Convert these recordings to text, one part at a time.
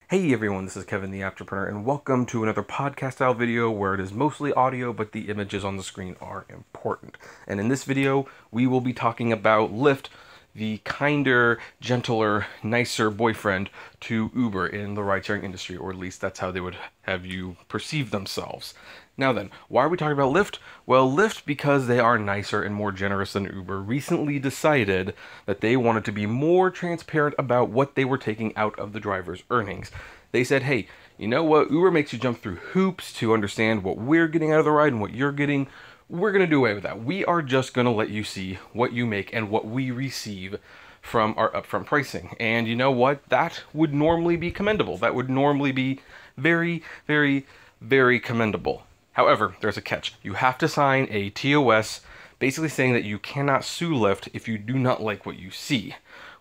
Hey everyone, this is Kevin the Entrepreneur, and welcome to another podcast style video where it is mostly audio, but the images on the screen are important. And in this video, we will be talking about Lyft, the kinder, gentler, nicer boyfriend to Uber in the ride-sharing industry, or at least that's how they would have you perceive themselves. Now then, why are we talking about Lyft? Well, Lyft, because they are nicer and more generous than Uber, recently decided that they wanted to be more transparent about what they were taking out of the driver's earnings. They said, hey, you know what? Uber makes you jump through hoops to understand what we're getting out of the ride and what you're getting. We're going to do away with that. We are just going to let you see what you make and what we receive from our upfront pricing. And you know what? That would normally be commendable. That would normally be very, very, very commendable. However, there's a catch. You have to sign a TOS basically saying that you cannot sue Lyft if you do not like what you see,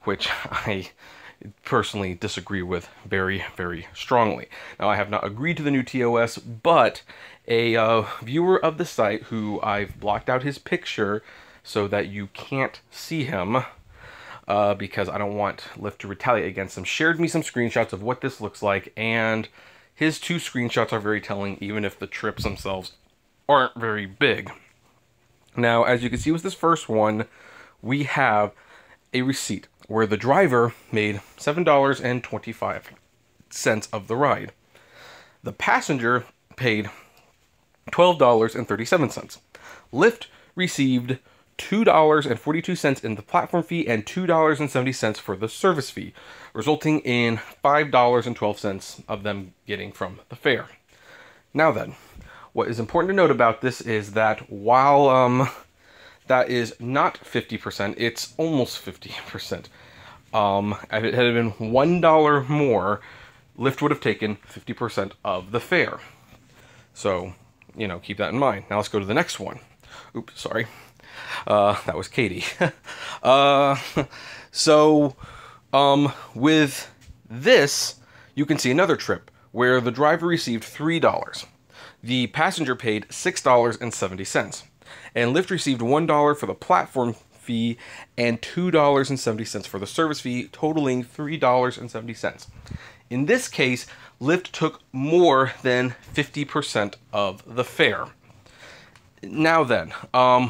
which I personally disagree with very, very strongly. Now, I have not agreed to the new TOS, but a viewer of the site who I've blocked out his picture so that you can't see him because I don't want Lyft to retaliate against him, shared me some screenshots of what this looks like, and his two screenshots are very telling, even if the trips themselves aren't very big. Now, as you can see with this first one, we have a receipt where the driver made $7.25 of the ride. The passenger paid $12.37. Lyft received $2.42 in the platform fee and $2.70 for the service fee, resulting in $5.12 of them getting from the fare. Now then, what is important to note about this is that while that is not 50%, it's almost 50%. If it had been $1 more, Lyft would have taken 50% of the fare. So, you know, keep that in mind. Now let's go to the next one. Oops, sorry. That was Katie. With this, you can see another trip where the driver received $3. The passenger paid $6.70. And Lyft received $1 for the platform fee and $2.70 for the service fee, totaling $3.70. In this case, Lyft took more than 50% of the fare. Now then,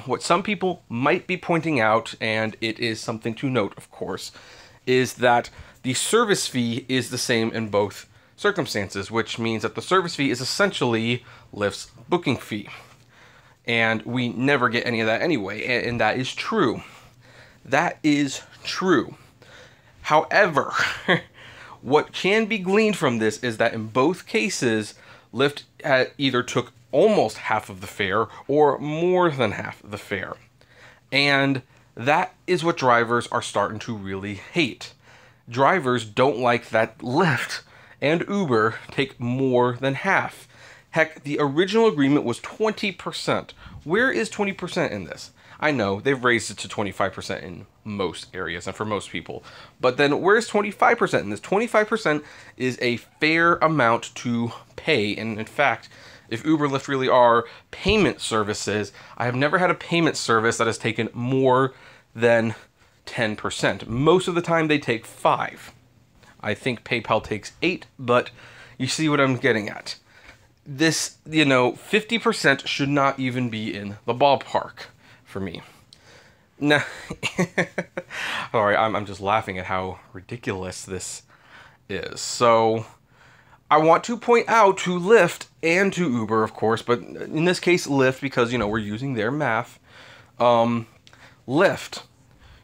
what some people might be pointing out, and it is something to note, of course, is that the service fee is the same in both circumstances, which means that the service fee is essentially Lyft's booking fee. And we never get any of that anyway, and that is true. That is true. However, what can be gleaned from this is that in both cases, Lyft either took almost half of the fare or more than half of the fare. And that is what drivers are starting to really hate. Drivers don't like that Lyft and Uber take more than half. Heck, the original agreement was 20%. Where is 20% in this? I know they've raised it to 25% in most areas and for most people. But then where's 25% in this? 25% is a fair amount to pay. And in fact, if Uber, Lyft really are payment services, I have never had a payment service that has taken more than 10%. Most of the time they take 5%. I think PayPal takes 8%, but you see what I'm getting at. This, 50% should not even be in the ballpark for me. Nah, sorry, I'm just laughing at how ridiculous this is. So, I want to point out to Lyft and to Uber, of course, but in this case, Lyft, because, we're using their math. Lyft,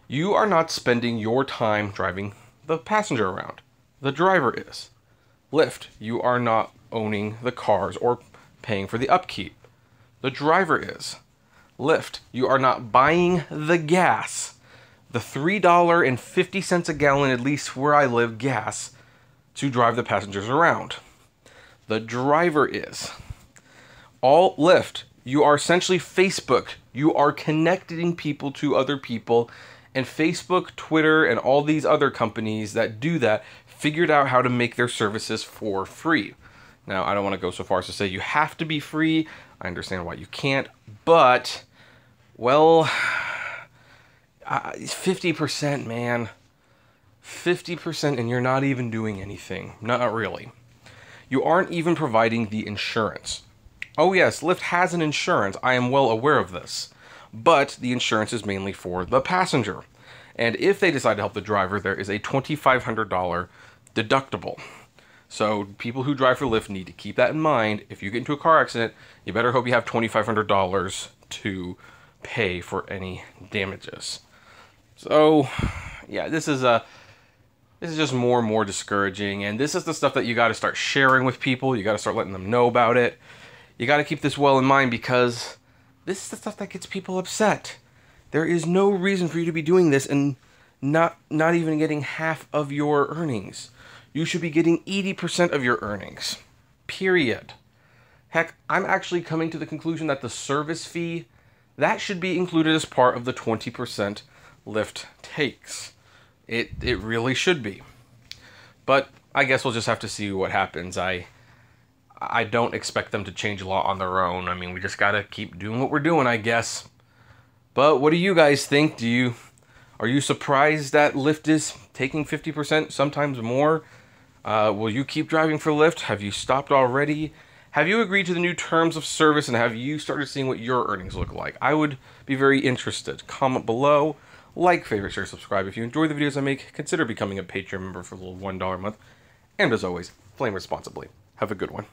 you are not spending your time driving the passenger around. The driver is. Lyft, you are not owning the cars or paying for the upkeep. The driver is. Lyft, you are not buying the gas. The $3.50 a gallon, at least where I live, gas to drive the passengers around. The driver is. All Lyft, you are essentially Facebook. You are connecting people to other people, and Facebook, Twitter, and all these other companies that do that figured out how to make their services for free. Now, I don't want to go so far as to say you have to be free. I understand why you can't, but, well, 50%, man. 50% and you're not even doing anything. Not really. You aren't even providing the insurance. Oh yes, Lyft has an insurance. I am well aware of this. But the insurance is mainly for the passenger. And if they decide to help the driver, there is a $2,500 deductible. So people who drive for Lyft need to keep that in mind. If you get into a car accident, you better hope you have $2,500 to pay for any damages. So, yeah, this is just more and more discouraging, and this is the stuff that you got to start sharing with people. You got to start letting them know about it. You got to keep this well in mind, because this is the stuff that gets people upset. There is no reason for you to be doing this and not even getting half of your earnings. You should be getting 80% of your earnings. Period. Heck, I'm actually coming to the conclusion that the service fee, that should be included as part of the 20% Lyft takes. It really should be. But I guess we'll just have to see what happens. I don't expect them to change a lot on their own. I mean, we just gotta keep doing what we're doing, I guess. But what do you guys think? Are you surprised that Lyft is taking 50%, sometimes more? Will you keep driving for Lyft? Have you stopped already? Have you agreed to the new terms of service, and have you started seeing what your earnings look like? I would be very interested. Comment below, like, favorite, share, subscribe. If you enjoy the videos I make, consider becoming a Patreon member for a little $1 a month. And as always, flame responsibly. Have a good one.